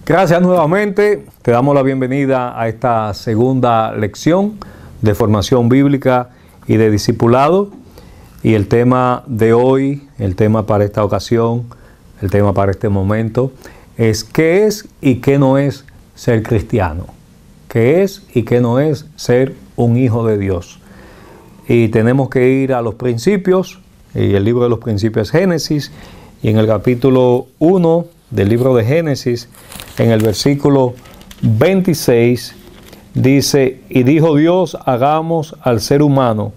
Gracias nuevamente, te damos la bienvenida a esta segunda lección de formación bíblica y de discipulado. Y el tema de hoy, el tema para esta ocasión, el tema para este momento, es ¿qué es y qué no es ser cristiano? ¿Qué es y qué no es ser un hijo de Dios? Y tenemos que ir a los principios, y el libro de los principios es Génesis, y en el capítulo 1 del libro de Génesis, en el versículo 26, dice: y dijo Dios, hagamos al ser humano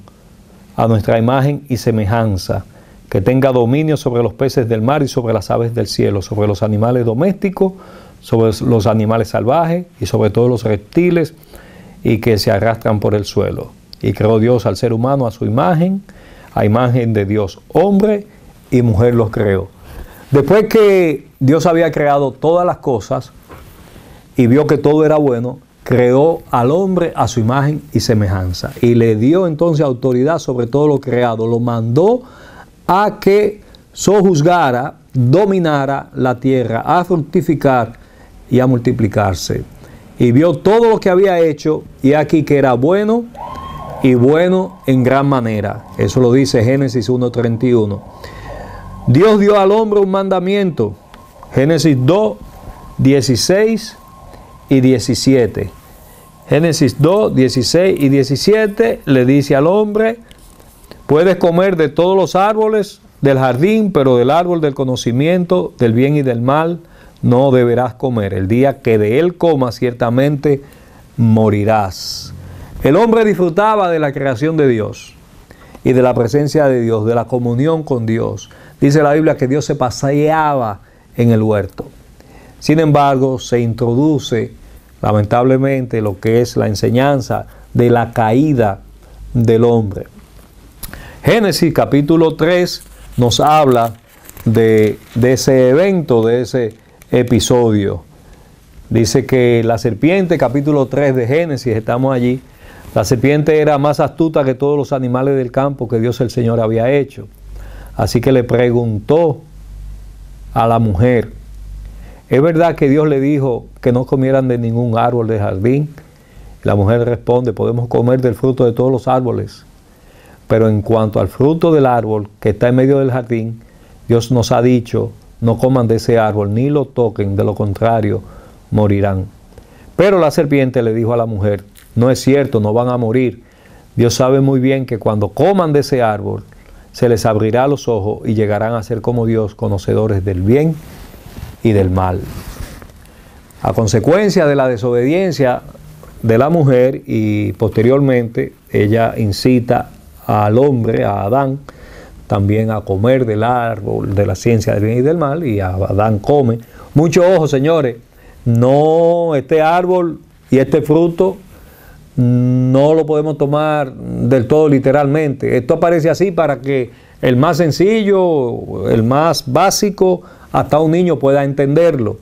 a nuestra imagen y semejanza, que tenga dominio sobre los peces del mar y sobre las aves del cielo, sobre los animales domésticos, sobre los animales salvajes y sobre todos los reptiles y que se arrastran por el suelo. Y creó Dios al ser humano a su imagen, a imagen de Dios, hombre y mujer los creó. Después que Dios había creado todas las cosas y vio que todo era bueno, creó al hombre a su imagen y semejanza. Y le dio entonces autoridad sobre todo lo creado. Lo mandó a que sojuzgara, dominara la tierra, a fructificar y a multiplicarse. Y vio todo lo que había hecho, y aquí que era bueno, y bueno en gran manera. Eso lo dice Génesis 1:31. Dios dio al hombre un mandamiento. Génesis 2, 16 y 17. Génesis 2, 16 y 17 le dice al hombre: puedes comer de todos los árboles del jardín, pero del árbol del conocimiento del bien y del mal no deberás comer. El día que de él comas, ciertamente morirás. El hombre disfrutaba de la creación de Dios y de la presencia de Dios, de la comunión con Dios. Dice la Biblia que Dios se paseaba en el huerto. Sin embargo, se introduce lamentablemente lo que es la enseñanza de la caída del hombre. Génesis capítulo 3 nos habla de ese evento, de ese episodio. Dice que la serpiente, capítulo 3 de Génesis, estamos allí. La serpiente era más astuta que todos los animales del campo que Dios el Señor había hecho. Así que le preguntó a la mujer: ¿es verdad que Dios le dijo que no comieran de ningún árbol del jardín? La mujer responde: podemos comer del fruto de todos los árboles, pero en cuanto al fruto del árbol que está en medio del jardín, Dios nos ha dicho: no coman de ese árbol, ni lo toquen, de lo contrario, morirán. Pero la serpiente le dijo a la mujer: no es cierto, no van a morir. Dios sabe muy bien que cuando coman de ese árbol, se les abrirá los ojos y llegarán a ser como Dios, conocedores del bien y del mal. A consecuencia de la desobediencia de la mujer, y posteriormente ella incita al hombre, a Adán, también a comer del árbol de la ciencia del bien y del mal, y Adán come. Mucho ojo, señores, no, este árbol y este fruto no lo podemos tomar del todo literalmente. Esto aparece así para que el más sencillo, el más básico, hasta un niño pueda entenderlo.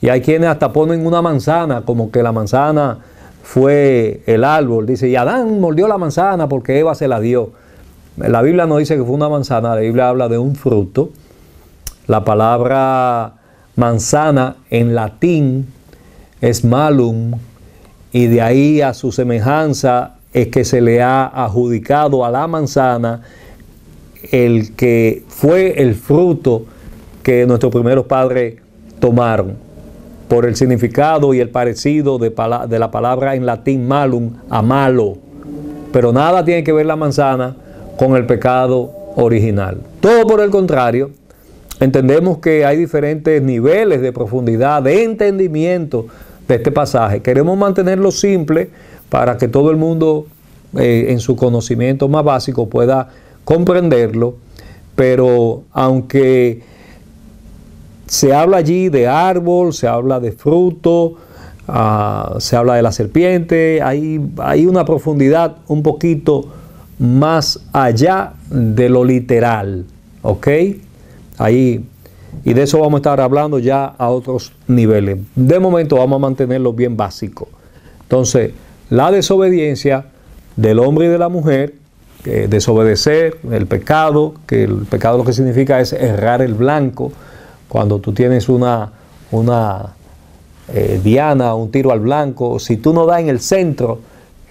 Y hay quienes hasta ponen una manzana, como que la manzana fue el árbol. Dice: y Adán mordió la manzana porque Eva se la dio. La Biblia no dice que fue una manzana, la Biblia habla de un fruto. La palabra manzana en latín es malum, y de ahí a su semejanza es que se le ha adjudicado a la manzana el que fue el fruto que nuestros primeros padres tomaron, por el significado y el parecido de la palabra en latín malum a malo. Pero nada tiene que ver la manzana con el pecado original. Todo por el contrario. Entendemos que hay diferentes niveles de profundidad, de entendimiento de este pasaje. Queremos mantenerlo simple para que todo el mundo en su conocimiento más básico pueda comprenderlo, pero aunque se habla allí de árbol, se habla de fruto, se habla de la serpiente, hay una profundidad un poquito más allá de lo literal, ¿ok? Ahí. Y de eso vamos a estar hablando ya a otros niveles. De momento vamos a mantenerlo bien básico. Entonces, la desobediencia del hombre y de la mujer, desobedecer, el pecado, que el pecado lo que significa es errar el blanco. Cuando tú tienes una diana, un tiro al blanco. Si tú no das en el centro,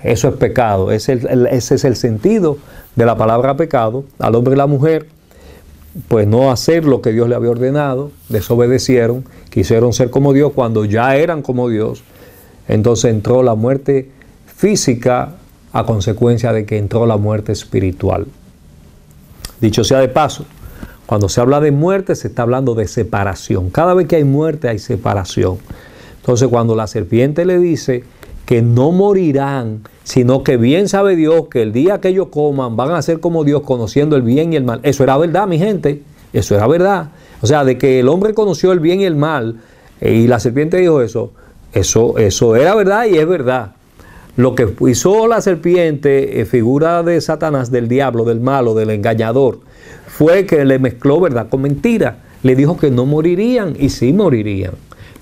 eso es pecado. Ese es el sentido de la palabra pecado. Al hombre y la mujer, pues no hacer lo que Dios le había ordenado, desobedecieron, quisieron ser como Dios cuando ya eran como Dios. Entonces entró la muerte física a consecuencia de que entró la muerte espiritual. Dicho sea de paso, cuando se habla de muerte se está hablando de separación. Cada vez que hay muerte hay separación. Entonces cuando la serpiente le dice que no morirán, sino que bien sabe Dios que el día que ellos coman van a ser como Dios, conociendo el bien y el mal. Eso era verdad, mi gente. Eso era verdad. O sea, de que el hombre conoció el bien y el mal, y la serpiente dijo eso era verdad y es verdad. Lo que hizo la serpiente, figura de Satanás, del diablo, del malo, del engañador, fue que le mezcló verdad con mentira. Le dijo que no morirían y sí morirían.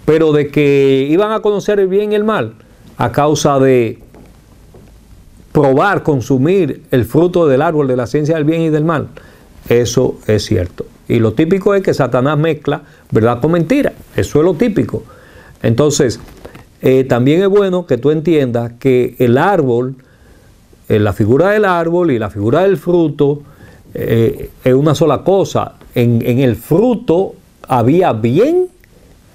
Pero de que iban a conocer el bien y el mal a causa de probar, consumir el fruto del árbol de la ciencia del bien y del mal, eso es cierto. Y lo típico es que Satanás mezcla verdad con mentira. Eso es lo típico. Entonces, también es bueno que tú entiendas que el árbol, la figura del árbol y la figura del fruto es una sola cosa. En el fruto había bien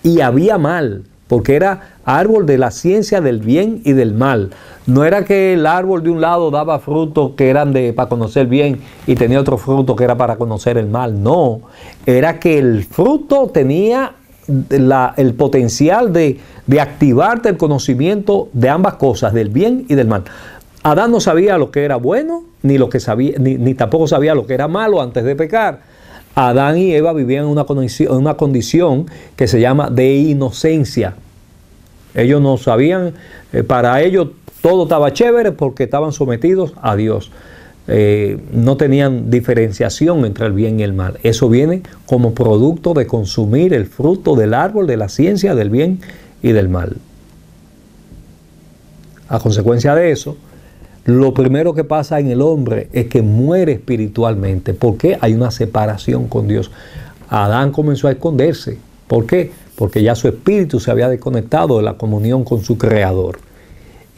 y había mal, porque era árbol de la ciencia del bien y del mal. No era que el árbol de un lado daba frutos que eran para conocer bien y tenía otro fruto que era para conocer el mal. No, era que el fruto tenía el potencial de activarte el conocimiento de ambas cosas, del bien y del mal. Adán no sabía lo que era bueno, ni tampoco sabía lo que era malo antes de pecar. Adán y Eva vivían en una condición que se llama de inocencia. Ellos no sabían, para ellos todo estaba chévere porque estaban sometidos a Dios. No tenían diferenciación entre el bien y el mal. Eso viene como producto de consumir el fruto del árbol de la ciencia del bien y del mal. A consecuencia de eso, lo primero que pasa en el hombre es que muere espiritualmente. ¿Por qué? Hay una separación con Dios. Adán comenzó a esconderse. ¿Por qué? Porque ya su espíritu se había desconectado de la comunión con su Creador.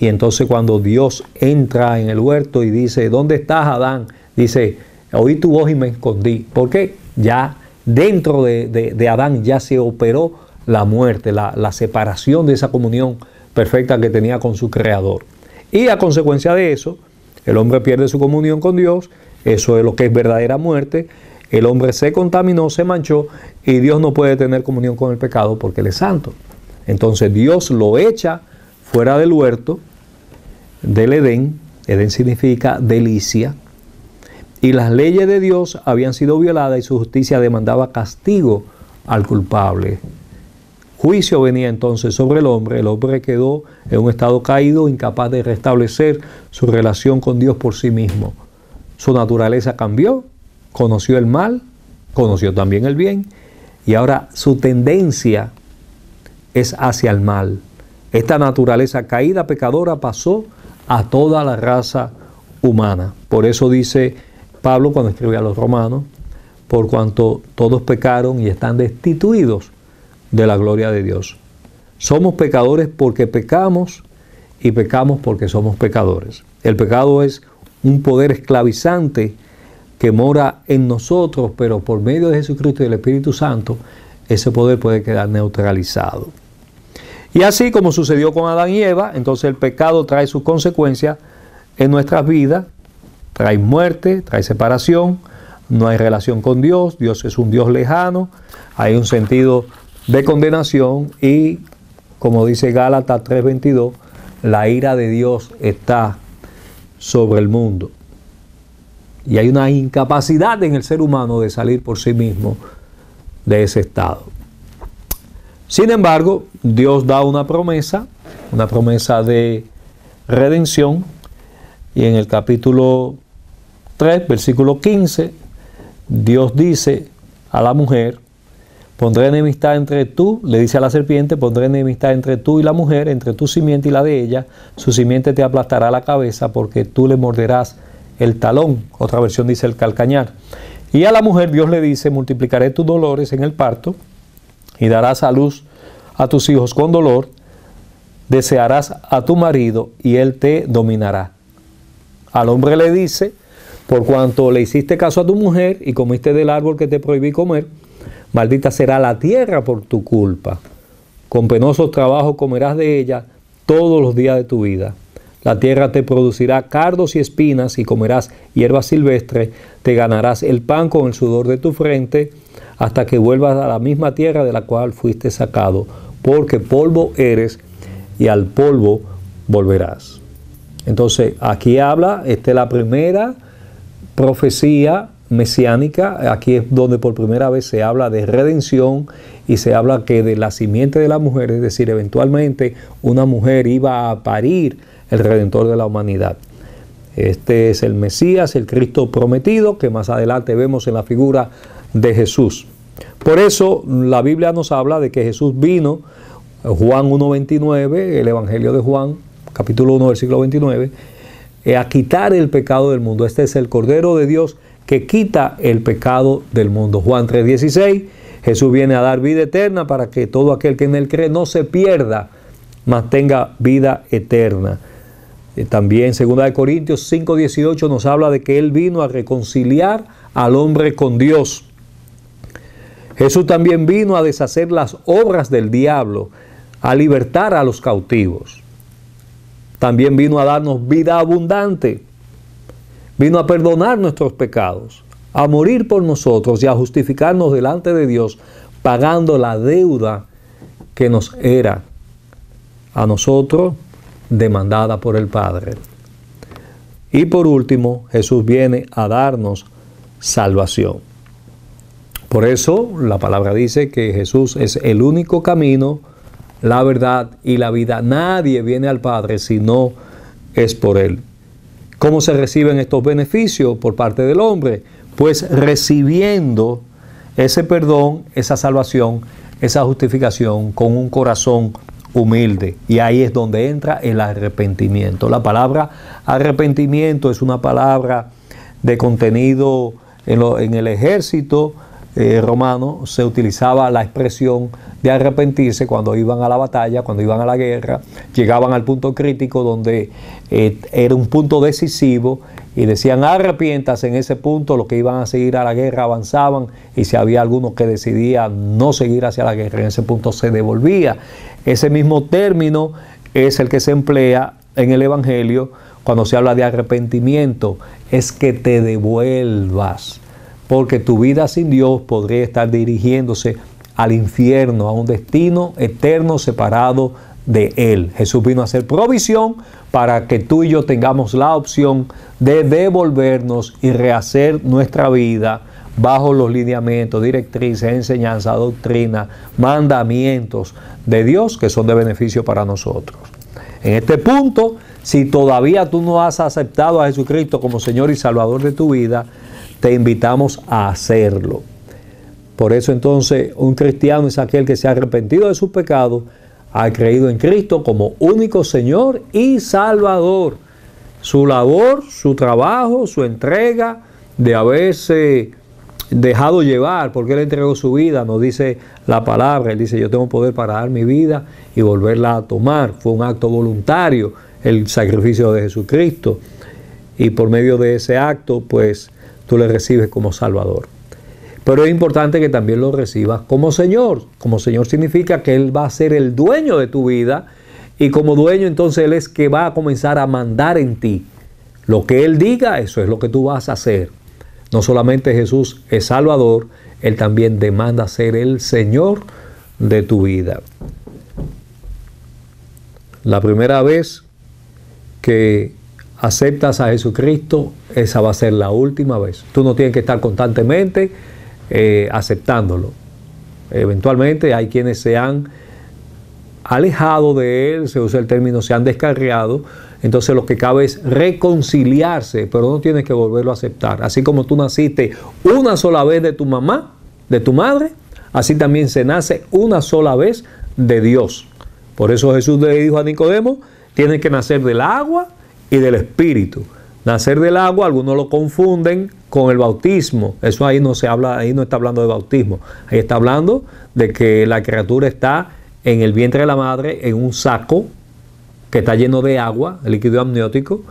Y entonces cuando Dios entra en el huerto y dice, ¿dónde estás, Adán? Dice, oí tu voz y me escondí. ¿Por qué? Ya dentro de Adán ya se operó la muerte, la separación de esa comunión perfecta que tenía con su Creador. Y a consecuencia de eso, el hombre pierde su comunión con Dios. Eso es lo que es verdadera muerte. El hombre se contaminó, se manchó, y Dios no puede tener comunión con el pecado porque Él es santo. Entonces Dios lo echa fuera del huerto, del Edén. Edén significa delicia. Y las leyes de Dios habían sido violadas y su justicia demandaba castigo al culpable. Juicio venía entonces sobre el hombre quedó en un estado caído, incapaz de restablecer su relación con Dios por sí mismo. Su naturaleza cambió, conoció el mal, conoció también el bien, y ahora su tendencia es hacia el mal. Esta naturaleza caída, pecadora, pasó a toda la raza humana. Por eso dice Pablo cuando escribe a los romanos, por cuanto todos pecaron y están destituidos de la gloria de Dios. Somos pecadores porque pecamos y pecamos porque somos pecadores. El pecado es un poder esclavizante que mora en nosotros, pero por medio de Jesucristo y del Espíritu Santo, ese poder puede quedar neutralizado. Y así como sucedió con Adán y Eva, entonces el pecado trae sus consecuencias en nuestras vidas, trae muerte, trae separación, no hay relación con Dios, Dios es un Dios lejano, hay un sentido de condenación y, como dice Gálatas 3:22, la ira de Dios está sobre el mundo. Y hay una incapacidad en el ser humano de salir por sí mismo de ese estado. Sin embargo, Dios da una promesa de redención, y en el capítulo 3, versículo 15, Dios dice a la mujer, pondré enemistad entre tú, le dice a la serpiente, pondré enemistad entre tú y la mujer, entre tu simiente y la de ella, su simiente te aplastará la cabeza porque tú le morderás el talón. Otra versión dice el calcañar. Y a la mujer Dios le dice, multiplicaré tus dolores en el parto y darás a luz a tus hijos con dolor, desearás a tu marido y él te dominará. Al hombre le dice, por cuanto le hiciste caso a tu mujer y comiste del árbol que te prohibí comer, maldita será la tierra por tu culpa. Con penosos trabajos comerás de ella todos los días de tu vida. La tierra te producirá cardos y espinas y comerás hierba silvestre, te ganarás el pan con el sudor de tu frente, hasta que vuelvas a la misma tierra de la cual fuiste sacado, porque polvo eres y al polvo volverás. Entonces, aquí habla, esta es la primera profecía mesiánica, aquí es donde por primera vez se habla de redención y se habla que de la simiente de la mujer, es decir, eventualmente una mujer iba a parir el Redentor de la humanidad. Este es el Mesías, el Cristo prometido, que más adelante vemos en la figura de Jesús. Por eso la Biblia nos habla de que Jesús vino, Juan 1.29, el Evangelio de Juan, capítulo 1, versículo 29, a quitar el pecado del mundo. Este es el Cordero de Dios que quita el pecado del mundo. Juan 3.16, Jesús viene a dar vida eterna para que todo aquel que en él cree no se pierda, mas tenga vida eterna. También 2 Corintios 5.18 nos habla de que él vino a reconciliar al hombre con Dios. Jesús también vino a deshacer las obras del diablo, a libertar a los cautivos. También vino a darnos vida abundante. Vino a perdonar nuestros pecados, a morir por nosotros y a justificarnos delante de Dios, pagando la deuda que nos era a nosotros demandada por el Padre. Y por último, Jesús viene a darnos salvación. Por eso la palabra dice que Jesús es el único camino, la verdad y la vida. Nadie viene al Padre si no es por Él. ¿Cómo se reciben estos beneficios por parte del hombre? Pues recibiendo ese perdón, esa salvación, esa justificación con un corazón humilde. Y ahí es donde entra el arrepentimiento. La palabra arrepentimiento es una palabra de contenido en el ejército romano. Se utilizaba la expresión de arrepentirse cuando iban a la batalla, cuando iban a la guerra, llegaban al punto crítico donde era un punto decisivo y decían arrepiéntase. En ese punto los que iban a seguir a la guerra avanzaban, y si había alguno que decidía no seguir hacia la guerra, en ese punto se devolvía. Ese mismo término es el que se emplea en el Evangelio cuando se habla de arrepentimiento, es que te devuelvas, porque tu vida sin Dios podría estar dirigiéndose al infierno, a un destino eterno separado de Él. Jesús vino a hacer provisión para que tú y yo tengamos la opción de devolvernos y rehacer nuestra vida bajo los lineamientos, directrices, enseñanza, doctrina, mandamientos de Dios que son de beneficio para nosotros. En este punto, si todavía tú no has aceptado a Jesucristo como Señor y Salvador de tu vida, te invitamos a hacerlo. Por eso entonces un cristiano es aquel que se ha arrepentido de sus pecados, ha creído en Cristo como único Señor y Salvador. Su labor, su trabajo, su entrega de haberse dejado llevar, porque Él entregó su vida, nos dice la palabra. Él dice, yo tengo poder para dar mi vida y volverla a tomar. Fue un acto voluntario el sacrificio de Jesucristo, y por medio de ese acto pues tú le recibes como Salvador. Pero es importante que también lo recibas como Señor. Como Señor significa que Él va a ser el dueño de tu vida, y como dueño entonces Él es que va a comenzar a mandar en ti. Lo que Él diga, eso es lo que tú vas a hacer. No solamente Jesús es Salvador, Él también demanda ser el Señor de tu vida. La primera vez que aceptas a Jesucristo, esa va a ser la última vez. Tú no tienes que estar constantemente aceptándolo. Eventualmente hay quienes se han alejado de Él, se usa el término, se han descarriado. Entonces lo que cabe es reconciliarse, pero no tienes que volverlo a aceptar. Así como tú naciste una sola vez de tu mamá, de tu madre, así también se nace una sola vez de Dios. Por eso Jesús le dijo a Nicodemo, tienes que nacer del agua y del Espíritu. Nacer del agua, algunos lo confunden con el bautismo. Eso ahí no se habla, ahí no está hablando de bautismo. Ahí está hablando de que la criatura está en el vientre de la madre en un saco que está lleno de agua, líquido amniótico,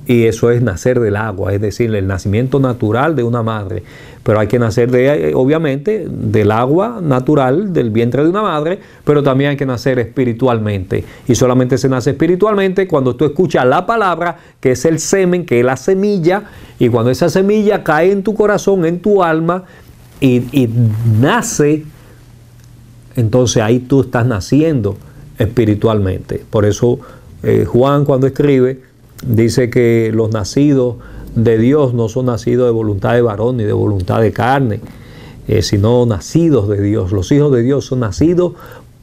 y eso es nacer del agua, es decir, el nacimiento natural de una madre. Pero hay que nacer, obviamente, del agua natural del vientre de una madre, pero también hay que nacer espiritualmente. Y solamente se nace espiritualmente cuando tú escuchas la palabra, que es el semen, que es la semilla, y cuando esa semilla cae en tu corazón, en tu alma, y nace, entonces ahí tú estás naciendo espiritualmente. Por eso Juan, cuando escribe, dice que los nacidos de Dios no son nacidos de voluntad de varón ni de voluntad de carne, sino nacidos de Dios. Los hijos de Dios son nacidos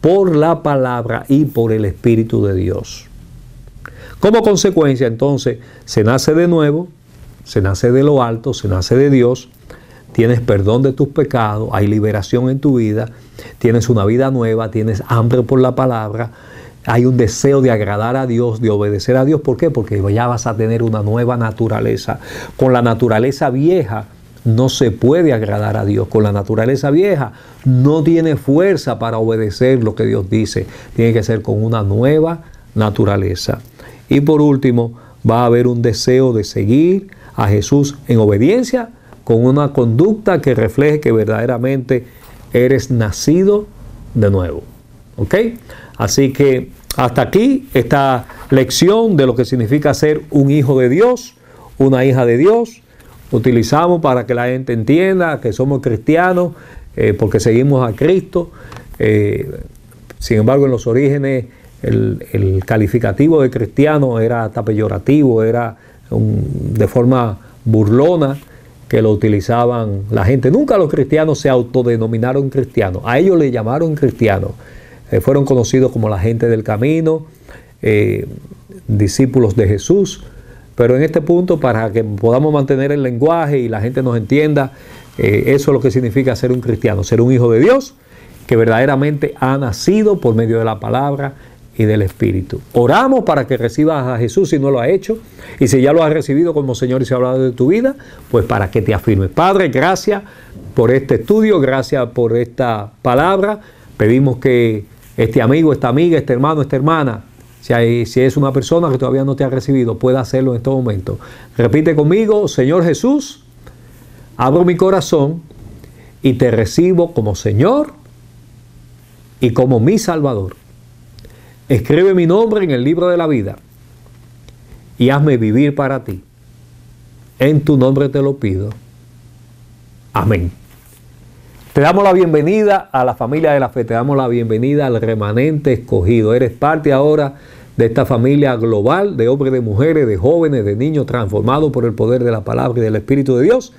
por la palabra y por el Espíritu de Dios. Como consecuencia, entonces, se nace de nuevo, se nace de lo alto, se nace de Dios, tienes perdón de tus pecados, hay liberación en tu vida, tienes una vida nueva, tienes hambre por la palabra, hay un deseo de agradar a Dios, de obedecer a Dios. ¿Por qué? Porque ya vas a tener una nueva naturaleza. Con la naturaleza vieja no se puede agradar a Dios. Con la naturaleza vieja no tiene fuerza para obedecer lo que Dios dice. Tiene que ser con una nueva naturaleza. Y por último, va a haber un deseo de seguir a Jesús en obediencia, con una conducta que refleje que verdaderamente eres nacido de nuevo. ¿Ok? Así que hasta aquí esta lección de lo que significa ser un hijo de Dios, una hija de Dios. Utilizamos para que la gente entienda que somos cristianos porque seguimos a Cristo. Sin embargo, en los orígenes el calificativo de cristiano era hasta peyorativo, era de forma burlona que lo utilizaban la gente. Nunca los cristianos se autodenominaron cristianos, a ellos le llamaron cristianos. Fueron conocidos como la gente del camino, discípulos de Jesús. Pero en este punto, para que podamos mantener el lenguaje y la gente nos entienda, eso es lo que significa ser un cristiano, ser un hijo de Dios que verdaderamente ha nacido por medio de la palabra y del Espíritu. Oramos para que recibas a Jesús si no lo has hecho, y si ya lo has recibido como Señor y Salvador de tu vida, pues para que te afirmes. Padre, gracias por este estudio, gracias por esta palabra. Pedimos que este amigo, esta amiga, este hermano, esta hermana, si es una persona que todavía no te ha recibido, pueda hacerlo en este momento. Repite conmigo: Señor Jesús, abro mi corazón y te recibo como Señor y como mi Salvador. Escribe mi nombre en el libro de la vida y hazme vivir para ti. En tu nombre te lo pido. Amén. Te damos la bienvenida a la familia de la fe, te damos la bienvenida al remanente escogido. Eres parte ahora de esta familia global de hombres, de mujeres, de jóvenes, de niños transformados por el poder de la palabra y del Espíritu de Dios.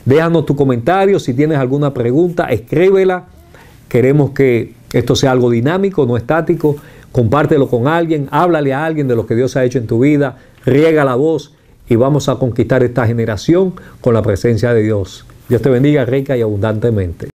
Déjanos tu comentario, si tienes alguna pregunta, escríbela. Queremos que esto sea algo dinámico, no estático. Compártelo con alguien, háblale a alguien de lo que Dios ha hecho en tu vida, riega la voz y vamos a conquistar esta generación con la presencia de Dios. Dios te bendiga rica y abundantemente.